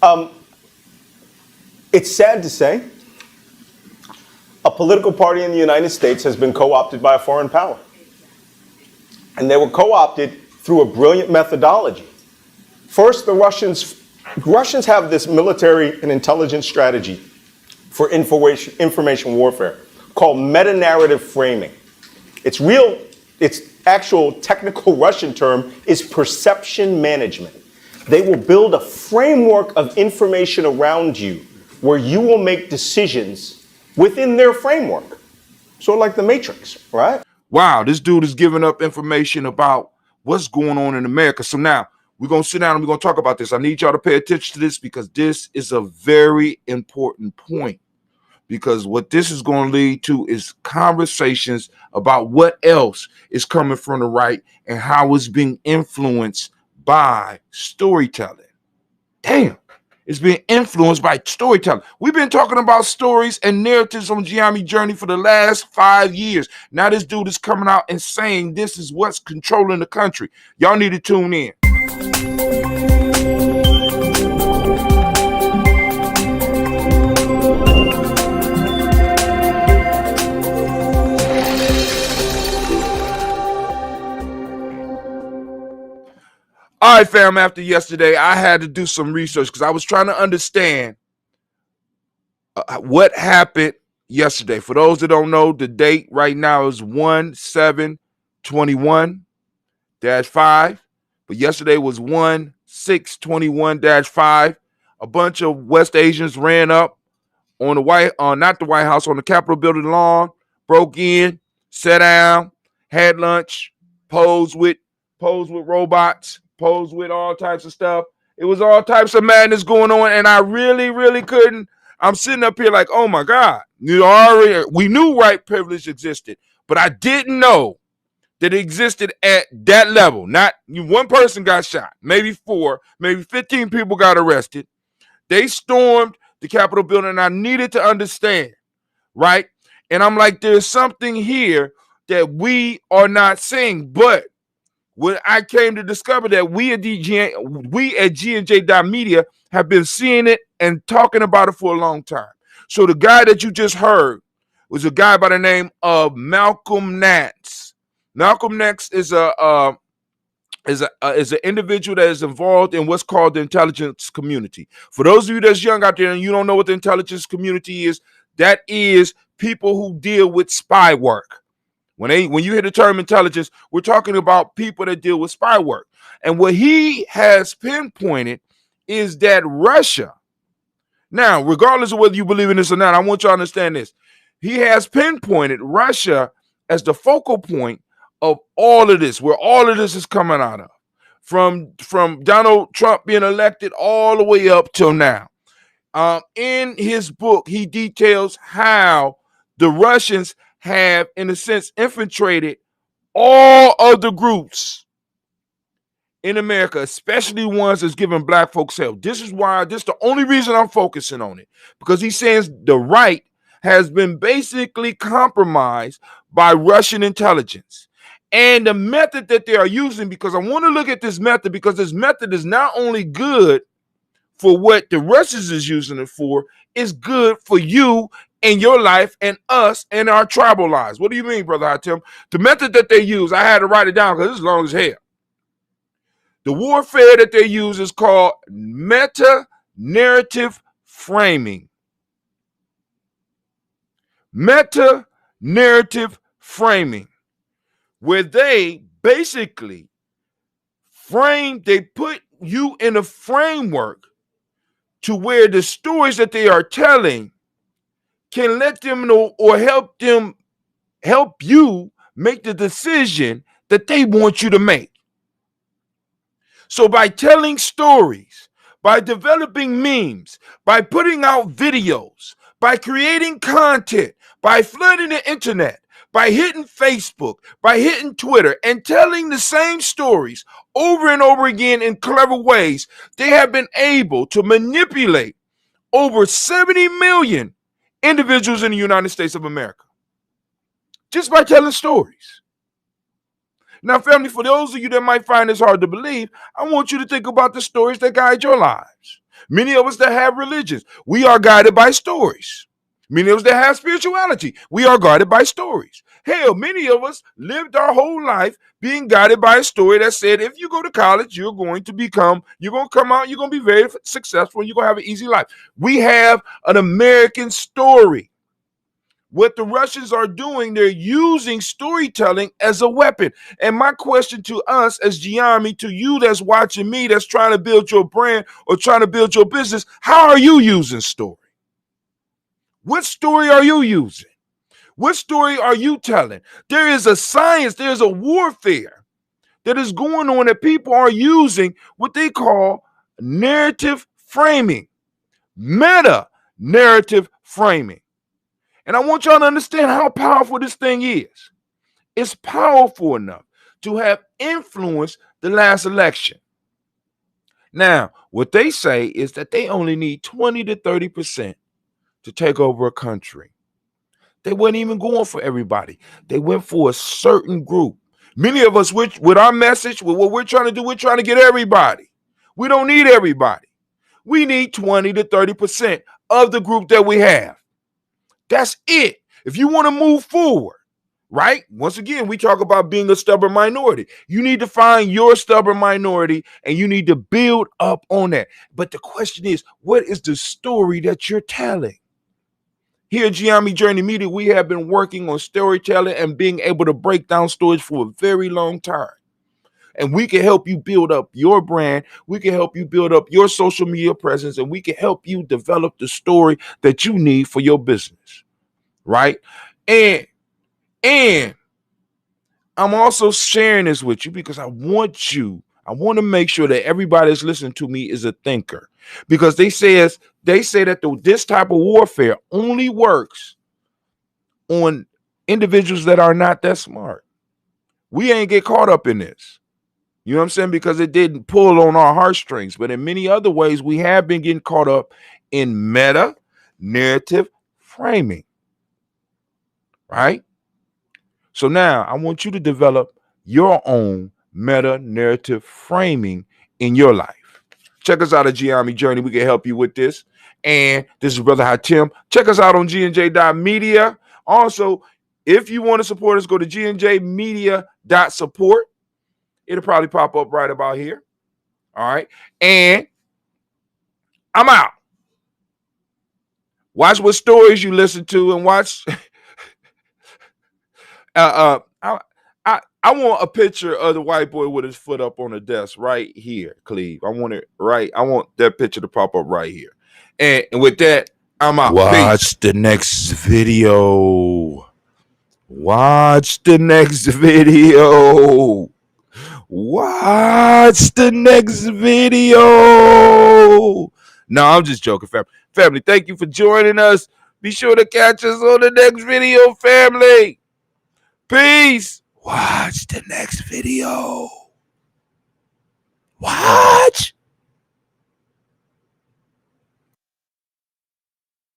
Um, it's sad to say, a political party in the United States has been co-opted by a foreign power. And they were co-opted through a brilliant methodology. First, the Russians have this military and intelligence strategy for information warfare called meta-narrative framing. Its actual technical Russian term is perception management. They will build a framework of information around you where you will make decisions within their framework. Sort of like the Matrix, right? Wow, this dude is giving up information about what's going on in America. So now we're going to sit down and we're going to talk about this. I need y'all to pay attention to this because this is a very important point. Because what this is going to lead to is conversations about what else is coming from the right and how it's being influenced by storytelling. Damn, it's being influenced by storytelling. We've been talking about stories and narratives on Gianni Journey for the last 5 years. Now this dude is coming out and saying this is what's controlling the country. Y'all need to tune in. All right, fam, after yesterday, I had to do some research because I was trying to understand what happened yesterday. For those that don't know, the date right now is 1/7/21-5, but yesterday was 1/6/21-5. A bunch of West Asians ran up on the not the White House, on the Capitol building lawn, broke in, sat down, had lunch, posed with robots, posed with all types of stuff. It was all types of madness going on, and I really, really couldn't. I'm sitting up here like, oh my God, we knew white privilege existed, but I didn't know that it existed at that level. Not one person got shot, maybe 4, maybe 15 people got arrested. They stormed the Capitol building, and I needed to understand, right? And I'm like, there's something here that we are not seeing, but when I came to discover that we at G&J.media have been seeing it and talking about it for a long time. So the guy that you just heard was a guy by the name of Malcolm Nance. Malcolm Nance is an individual that is involved in what's called the intelligence community. For those of you that's young out there and you don't know what the intelligence community is, that is people who deal with spy work. When you hear the term intelligence, we're talking about people that deal with spy work. And what he has pinpointed is that Russia, now, regardless of whether you believe in this or not, I want you to understand this. He has pinpointed Russia as the focal point of all of this, where all of this is coming out of. From Donald Trump being elected all the way up till now. In his book, he details how the Russians have, in a sense, infiltrated all other groups in America, especially ones that's giving black folks help. This is the only reason I'm focusing on it, because he says the right has been basically compromised by Russian intelligence. And the method that they are using, because I want to look at this method, because this method is not only good for what the Russians is using it for, it's good for you in your life and us and our tribal lives. What do you mean, Brother Hatim? The method that they use, I had to write it down because it's long as hell. The warfare that they use is called meta-narrative framing. Meta-narrative framing, where they basically they put you in a framework to where the stories that they are telling can let them know or help you make the decision that they want you to make. So by telling stories, by developing memes, by putting out videos, by creating content, by flooding the internet, by hitting Facebook, by hitting Twitter, and telling the same stories over and over again in clever ways, they have been able to manipulate over 70 million individuals in the United States of America just by telling stories. Now, family, for those of you that might find this hard to believe, I want you to think about the stories that guide your lives. Many of us that have religions, we are guided by stories. Many of us that have spirituality, we are guided by stories. Hell, many of us lived our whole life being guided by a story that said if you go to college, you're going to come out, you're going to be very successful, and you're going to have an easy life. We have an American story. What the Russians are doing, they're using storytelling as a weapon. And my question to us as Gianni, to you that's watching me, that's trying to build your brand or trying to build your business, how are you using story? What story are you using? What story are you telling? There is a science, there's a warfare that is going on that people are using what they call narrative framing, meta narrative framing. And I want y'all to understand how powerful this thing is. It's powerful enough to have influenced the last election. Now, what they say is that they only need 20 to 30% to take over a country. They weren't even going for everybody. They went for a certain group. Many of us, with our message, with what we're trying to do, we're trying to get everybody. We don't need everybody. We need 20 to 30% of the group that we have. That's it. If you want to move forward, right? Once again, we talk about being a stubborn minority. You need to find your stubborn minority and you need to build up on that. But the question is, what is the story that you're telling? Here at Gianni Journey Media, we have been working on storytelling and being able to break down stories for a very long time. And we can help you build up your brand. We can help you build up your social media presence, and we can help you develop the story that you need for your business, right? And I'm also sharing this with you because I want to make sure that everybody that's listening to me is a thinker, because they say that this type of warfare only works on individuals that are not that smart. We ain't get caught up in this. You know what I'm saying? Because it didn't pull on our heartstrings. But in many other ways, we have been getting caught up in meta narrative framing, right? So now I want you to develop your own meta narrative framing in your life. Check us out at Gianni Journey. We can help you with this. And this is Brother Hatim. Check us out on gnj.media. Also, if you want to support us, go to gnjmedia.support. It'll probably pop up right about here. All right. And I'm out. Watch what stories you listen to and watch. I want a picture of the white boy with his foot up on the desk right here, Cleve. I want that picture to pop up right here. And with that, I'm out. Watch Peace. The next video. Watch the next video. Watch the next video. No, I'm just joking, family. Family, thank you for joining us. Be sure to catch us on the next video, family. Peace. Watch the next video. Watch.